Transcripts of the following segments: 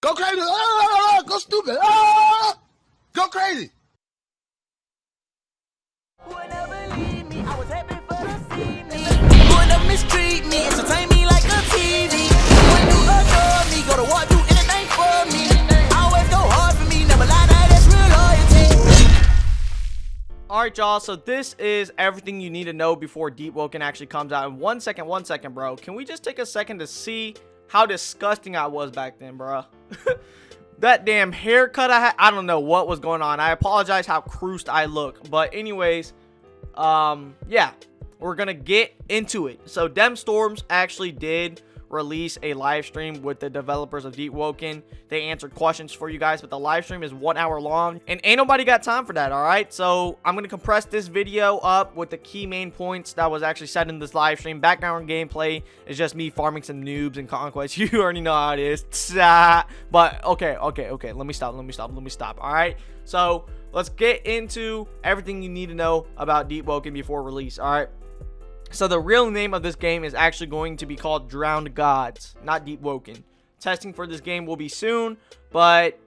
Go crazy. Ah, go stupid. Ah, go crazy. Whoever lead me, I was happy for to see me. Whoever mistreat me, entertain me like a TV. When you adore me, go to war, do anything for me. Always go hard for me, never lie, that's real loyalty. Alright, y'all, so this is everything you need to know before DEEPWOKEN actually comes out. And one second, bro. Can we just take a second to see how disgusting I was back then, bro? That damn haircut I had, I don't know what was going on. I apologize how cruised I look. But anyways, yeah, we're gonna get into it. So Dem Storms actually did release a live stream with the developers of DEEPWOKEN. They answered questions for you guys, but the live stream is 1 hour long and ain't nobody got time for that. All right, so I'm gonna compress this video up with the key main points that was actually said in this live stream. Background gameplay is just me farming some noobs and conquest. You already know how it is. But okay, let me stop. All right, so let's get into everything you need to know about DEEPWOKEN before release. All right, so the real name of this game is actually going to be called Drowned Gods, not DEEPWOKEN. Testing for this game will be soon, but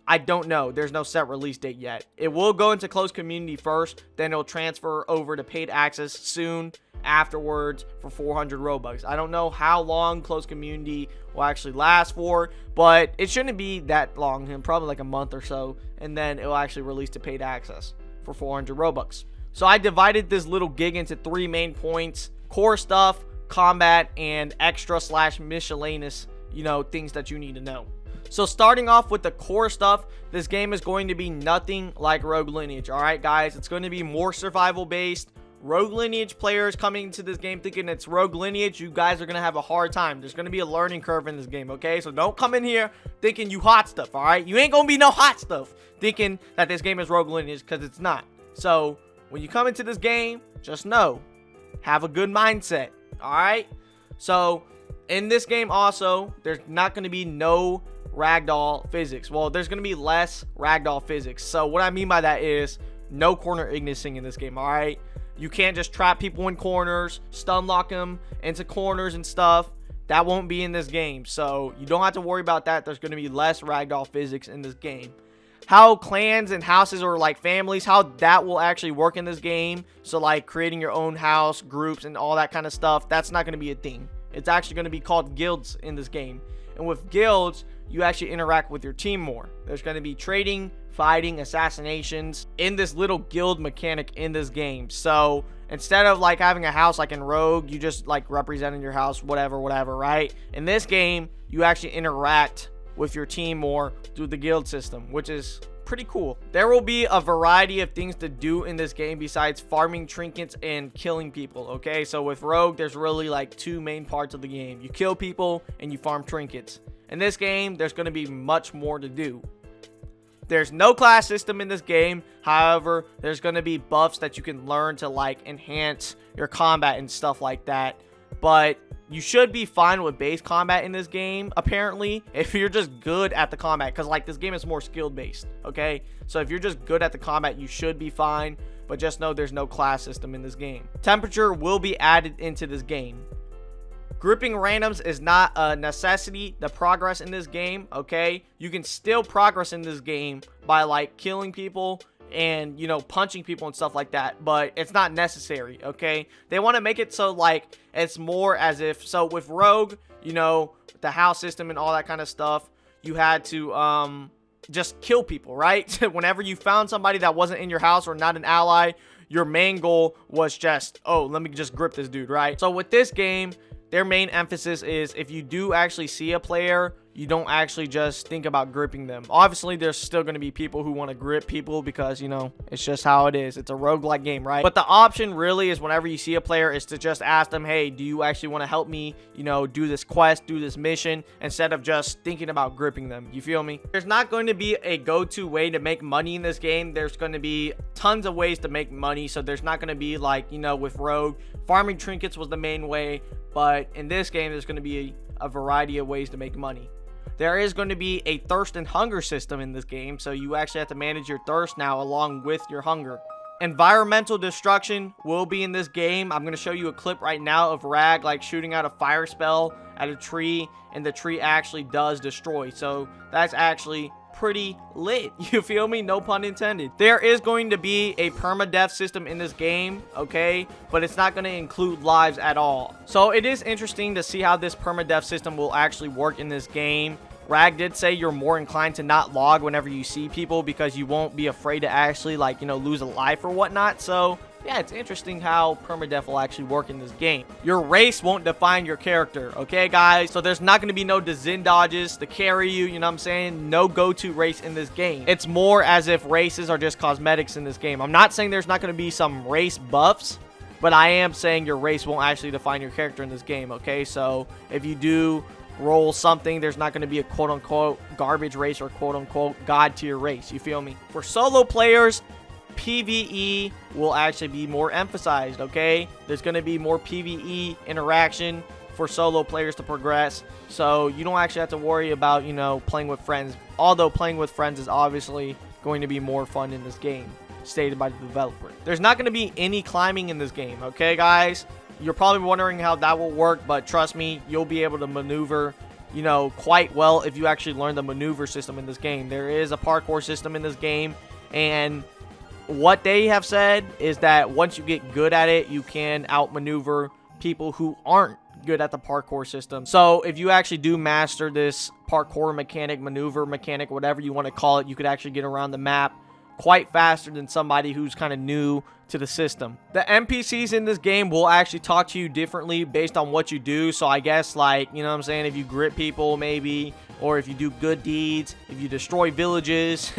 I don't know. There's no set release date yet. It will go into closed community first, then it'll transfer over to paid access soon afterwards for 400 Robux. I don't know how long closed community will actually last for, but it shouldn't be that long, probably like a month or so, and then it will actually release to paid access for 400 Robux. So I divided this little gig into 3 main points: core stuff, combat, and extra / miscellaneous, things that you need to know. So starting off with the core stuff, this game is going to be nothing like Rogue Lineage. All right, guys, it's going to be more survival based. Rogue Lineage players coming into this game thinking it's Rogue Lineage, you guys are going to have a hard time. There's going to be a learning curve in this game, okay? So don't come in here thinking you hot stuff, all right? You ain't going to be no hot stuff thinking that this game is Rogue Lineage, because it's not. So when you come into this game, just know, have a good mindset, all right? So in this game also, there's not going to be no ragdoll physics. Well, there's going to be less ragdoll physics. So what I mean by that is no corner ignising in this game, all right? You can't just trap people in corners, stun lock them into corners and stuff. That won't be in this game. So you don't have to worry about that. There's going to be less ragdoll physics in this game. How clans and houses or like families, how that will actually work in this game, so like creating your own house, groups, and all that kind of stuff, that's not going to be a thing. It's actually going to be called guilds in this game. And with guilds, you actually interact with your team more. There's going to be trading, fighting, assassinations in this little guild mechanic in this game. So instead of like having a house like in Rogue, you just like representing your house, whatever, right? In this game, you actually interact with your team more through the guild system, which is pretty cool. There will be a variety of things to do in this game besides farming trinkets and killing people, okay? So with Rogue, there's really like 2 main parts of the game. You kill people and you farm trinkets. In this game, there's going to be much more to do. There's no class system in this game. However, there's going to be buffs that you can learn to like enhance your combat and stuff like that. But you should be fine with base combat in this game, apparently, if you're just good at the combat, because like this game is more skill based, okay? So if you're just good at the combat, you should be fine, but just know there's no class system in this game. Temperature will be added into this game. Gripping randoms is not a necessity to progress in this game, okay? You can still progress in this game by like killing people and punching people and stuff like that, but it's not necessary, okay? They want to make it so like it's more as if, so with Rogue, the house system and all that kind of stuff, you had to just kill people, right? Whenever you found somebody that wasn't in your house or not an ally, your main goal was just, oh, let me just grip this dude, right? So with this game, their main emphasis is if you do actually see a player, you don't actually just think about gripping them. Obviously, there's still going to be people who want to grip people because, it's just how it is. It's a roguelike game, right? But the option really is whenever you see a player is to just ask them, hey, do you actually want to help me, do this quest, do this mission, instead of just thinking about gripping them. You feel me? There's not going to be a go-to way to make money in this game. There's going to be tons of ways to make money. So there's not going to be like, with Rogue, farming trinkets was the main way. But in this game, there's going to be a variety of ways to make money. There is going to be a thirst and hunger system in this game, so you actually have to manage your thirst now along with your hunger. Environmental destruction will be in this game. I'm going to show you a clip right now of Rag like shooting out a fire spell at a tree, and the tree actually does destroy. So that's actually pretty lit. You feel me? No pun intended. There is going to be a permadeath system in this game, okay, but it's not going to include lives at all. So it is interesting to see how this permadeath system will actually work in this game. Rag did say you're more inclined to not log whenever you see people because you won't be afraid to actually, like, you know, lose a life or whatnot. So yeah, it's interesting how permadeath will actually work in this game. Your race won't define your character, okay, guys? So there's not going to be no Dzin dodges to carry you, you know what I'm saying? No go-to race in this game. It's more as if races are just cosmetics in this game. I'm not saying there's not going to be some race buffs, but I am saying your race won't actually define your character in this game, okay? So if you do roll something, there's not going to be a quote-unquote garbage race or quote-unquote god tier race. You feel me? For solo players, PvE will actually be more emphasized, okay? There's going to be more PvE interaction for solo players to progress, so you don't actually have to worry about, you know, playing with friends, although playing with friends is obviously going to be more fun in this game, stated by the developer. There's not going to be any climbing in this game, okay, guys? You're probably wondering how that will work, but trust me, you'll be able to maneuver, you know, quite well if you actually learn the maneuver system in this game. There is a parkour system in this game, and what they have said is that once you get good at it, you can outmaneuver people who aren't good at the parkour system. So if you actually do master this parkour mechanic, maneuver mechanic, whatever you want to call it, you could actually get around the map quite faster than somebody who's kind of new to the system. The NPCs in this game will actually talk to you differently based on what you do. So I guess, like, you know what I'm saying, if you grip people maybe, or if you do good deeds, if you destroy villages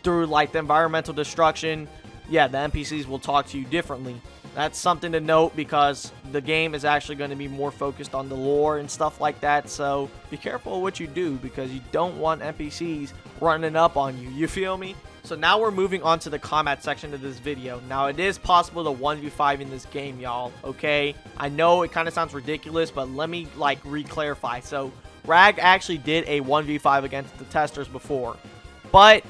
through like the environmental destruction, yeah, the NPCs will talk to you differently. That's something to note because the game is actually going to be more focused on the lore and stuff like that. So be careful what you do because you don't want NPCs running up on you. You feel me? So now we're moving on to the combat section of this video. Now it is possible to 1v5 in this game, y'all, okay? I know it kind of sounds ridiculous, but let me like re-clarify. So Rag actually did a 1v5 against the testers before, but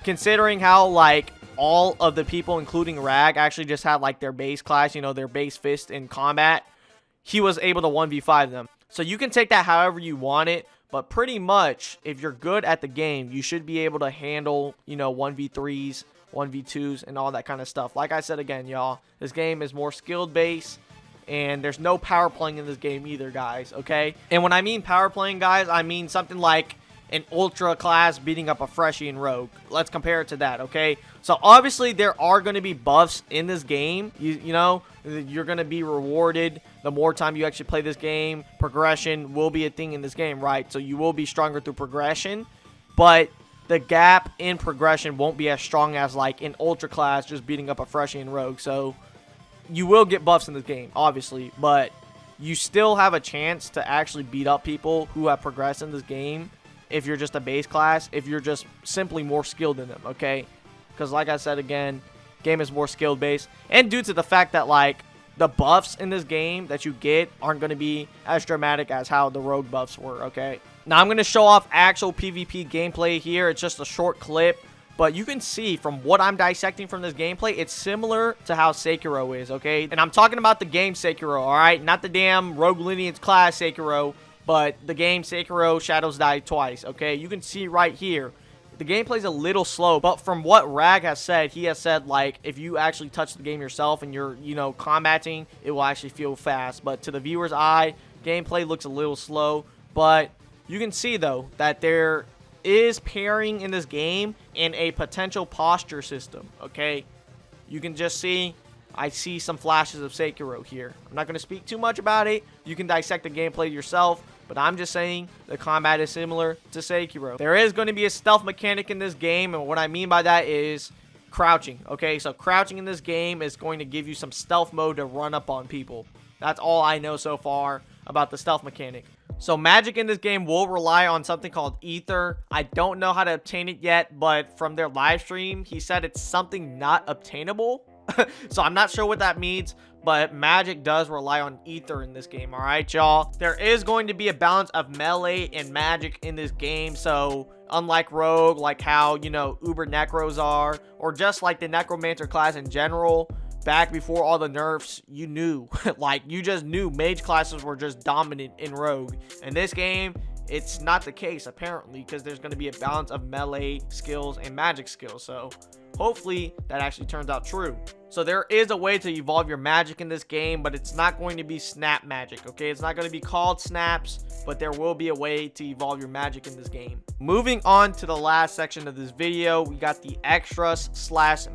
considering how like all of the people, including Rag, actually just had like their base class, you know, their base fist in combat, he was able to 1v5 them. So you can take that however you want it, but pretty much if you're good at the game, you should be able to handle, you know, 1v3s, 1v2s, and all that kind of stuff. Like I said again, y'all, this game is more skilled based, and there's no power playing in this game either, guys, okay? And when I mean power playing, guys, I mean something like an ultra class beating up a freshie in rogue. Let's compare it to that, okay? So obviously there are going to be buffs in this game. You know, you're going to be rewarded the more time you actually play this game. Progression will be a thing in this game, right? So you will be stronger through progression, but the gap in progression won't be as strong as like an ultra class just beating up a freshie in rogue. So you will get buffs in this game, obviously, but you still have a chance to actually beat up people who have progressed in this game if you're just a base class, if you're just simply more skilled than them, okay? Because like I said again, game is more skill based, and due to the fact that like the buffs in this game that you get aren't going to be as dramatic as how the rogue buffs were, okay? Now I'm going to show off actual PvP gameplay here. It's just a short clip, but you can see from what I'm dissecting from this gameplay, it's similar to how Sekiro is, okay? And I'm talking about the game Sekiro, alright? Not the damn Rogue Lineage class Sekiro, but the game Sekiro Shadows Die Twice, okay? You can see right here, the gameplay's a little slow, but from what Rag has said, he has said, like, if you actually touch the game yourself and you're, you know, combating, it will actually feel fast. But to the viewer's eye, gameplay looks a little slow, but you can see, though, that there is pairing in this game and a potential posture system, okay? You can just see, I see some flashes of Sekiro here. I'm not going to speak too much about it. You can dissect the gameplay yourself, but I'm just saying the combat is similar to Sekiro. There is going to be a stealth mechanic in this game, and what I mean by that is crouching, okay? So crouching in this game is going to give you some stealth mode to run up on people. That's all I know so far about the stealth mechanic. So magic in this game will rely on something called ether. I don't know how to obtain it yet, but from their live stream, he said it's something not obtainable. So I'm not sure what that means, but magic does rely on ether in this game. All right, y'all. There is going to be a balance of melee and magic in this game. So unlike rogue, like how, you know, uber necros are, or just like the necromancer class in general, back before all the nerfs, you knew, like, you just knew mage classes were just dominant in rogue. In this game, it's not the case, apparently, because there's going to be a balance of melee skills and magic skills. So hopefully that actually turns out true. So there is a way to evolve your magic in this game, but it's not going to be snap magic, okay? It's not going to be called snaps, but there will be a way to evolve your magic in this game. Moving on to the last section of this video, we got the extras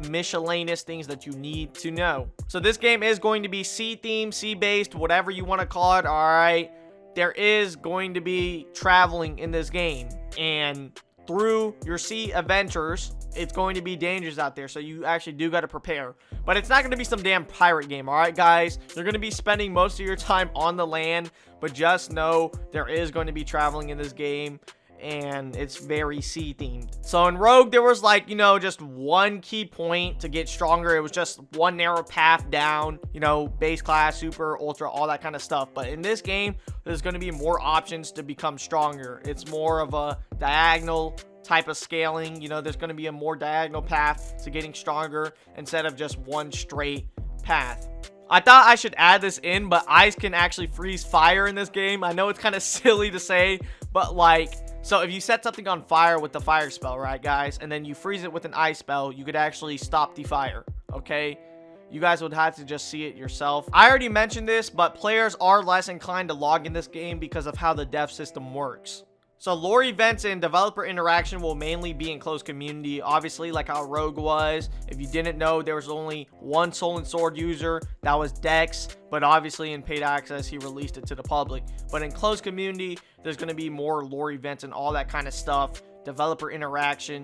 / miscellaneous things that you need to know. So this game is going to be sea themed, sea based, whatever you want to call it, all right? There is going to be traveling in this game, and through your sea adventures, it's going to be dangerous out there, so you actually do got to prepare. But it's not going to be some damn pirate game, all right, guys? You're going to be spending most of your time on the land, but just know there is going to be traveling in this game, and it's very sea themed. So in rogue, there was, like, you know, just one key point to get stronger. It was just one narrow path down, you know, base class, super, ultra, all that kind of stuff. But in this game, there's going to be more options to become stronger. It's more of a diagonal type of scaling. You know, there's going to be a more diagonal path to getting stronger instead of just one straight path. I thought I should add this in, but ice can actually freeze fire in this game. I know it's kind of silly to say, but like, so if you set something on fire with the fire spell, right, guys, and then you freeze it with an ice spell, you could actually stop the fire, okay? You guys would have to just see it yourself. I already mentioned this, but players are less inclined to log in this game because of how the dev system works. So lore events and developer interaction will mainly be in closed community, obviously, like how Rogue was. If you didn't know, there was only one Soul and Sword user, that was Dex, but obviously in paid access, he released it to the public. But in closed community, there's going to be more lore events and all that kind of stuff, developer interaction,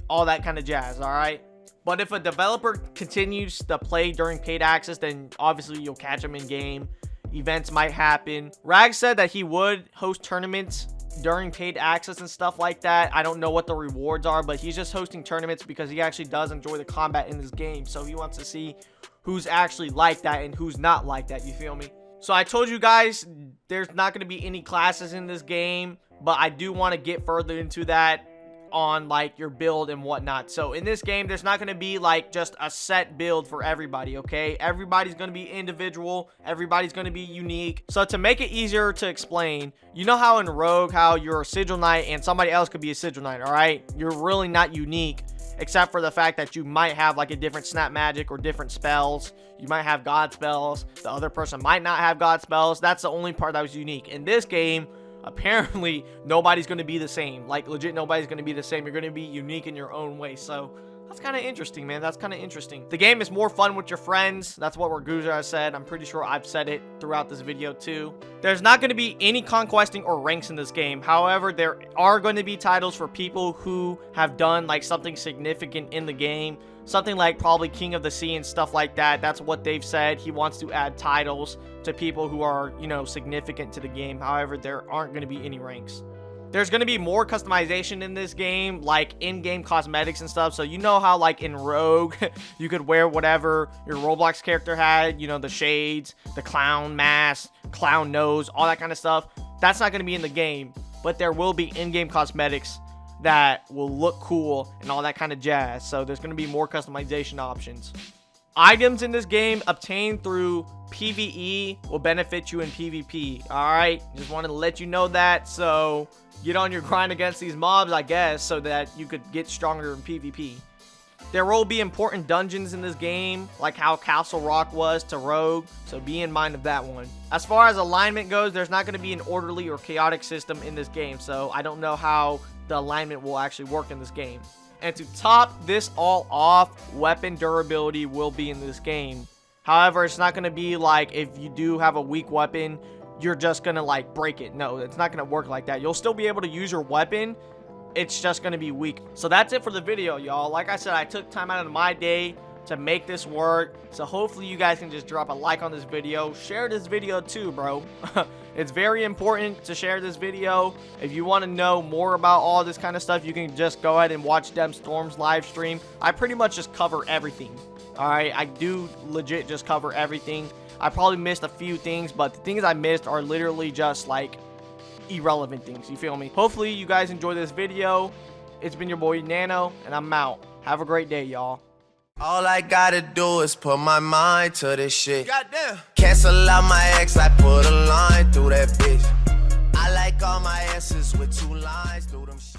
all that kind of jazz, all right? But if a developer continues to play during paid access, then obviously you'll catch them in game. Events might happen. Rag said that he would host tournaments during paid access and stuff like that. I don't know what the rewards are, but he's just hosting tournaments because he actually does enjoy the combat in this game. So he wants to see who's actually like that and who's not like that. You feel me? So I told you guys there's not going to be any classes in this game, but I do want to get further into that on like your build and whatnot. So in this game, there's not going to be like just a set build for everybody, okay? Everybody's going to be individual. Everybody's going to be unique. So to make it easier to explain, you know how in Rogue, how you're a Sigil Knight and somebody else could be a Sigil Knight, all right? You're really not unique, except for the fact that you might have like a different snap magic or different spells. You might have God spells. The other person might not have God spells. That's the only part that was unique. In this game, apparently nobody's going to be the same. Like legit, nobody's going to be the same. You're going to be unique in your own way. So that's kind of interesting, man. That's kind of interesting. The game is more fun with your friends. That's what Raguza has said. I'm pretty sure I've said it throughout this video too. There's not going to be any conquesting or ranks in this game. However, there are going to be titles for people who have done like something significant in the game. Something like probably King of the Sea and stuff like that. That's what they've said. He wants to add titles to people who are, you know, significant to the game. However, there aren't going to be any ranks. There's going to be more customization in this game, like in-game cosmetics and stuff. So you know how like in Rogue, you could wear whatever your Roblox character had, you know, the shades, the clown mask, clown nose, all that kind of stuff. That's not going to be in the game, but there will be in-game cosmetics that will look cool and all that kind of jazz. So there's going to be more customization options. Items in this game obtained through PvE will benefit you in PvP. Alright, just wanted to let you know that. So get on your grind against these mobs, I guess, so that you could get stronger in PvP. There will be important dungeons in this game, like how Castle Rock was to Rogue, so be in mind of that one. As far as alignment goes, there's not going to be an orderly or chaotic system in this game, so I don't know how the alignment will actually work in this game. And to top this all off, weapon durability will be in this game. However, it's not going to be like if you do have a weak weapon, you're just going to like break it. No, it's not going to work like that. You'll still be able to use your weapon. It's just going to be weak. So that's it for the video, y'all. Like I said, I took time out of my day to make this work. So hopefully you guys can just drop a like on this video. Share this video too, bro. It's very important to share this video. If you want to know more about all this kind of stuff, you can just go ahead and watch Dem Storm's live stream. I pretty much just cover everything. Alright, I do legit just cover everything. I probably missed a few things, but the things I missed are literally just like irrelevant things, you feel me? Hopefully you guys enjoy this video. It's been your boy Nano, and I'm out. Have a great day, y'all. All I gotta do is put my mind to this shit. Goddamn. Cancel out my ex, I put a line through that bitch. I like all my S's with 2 lines through them shit.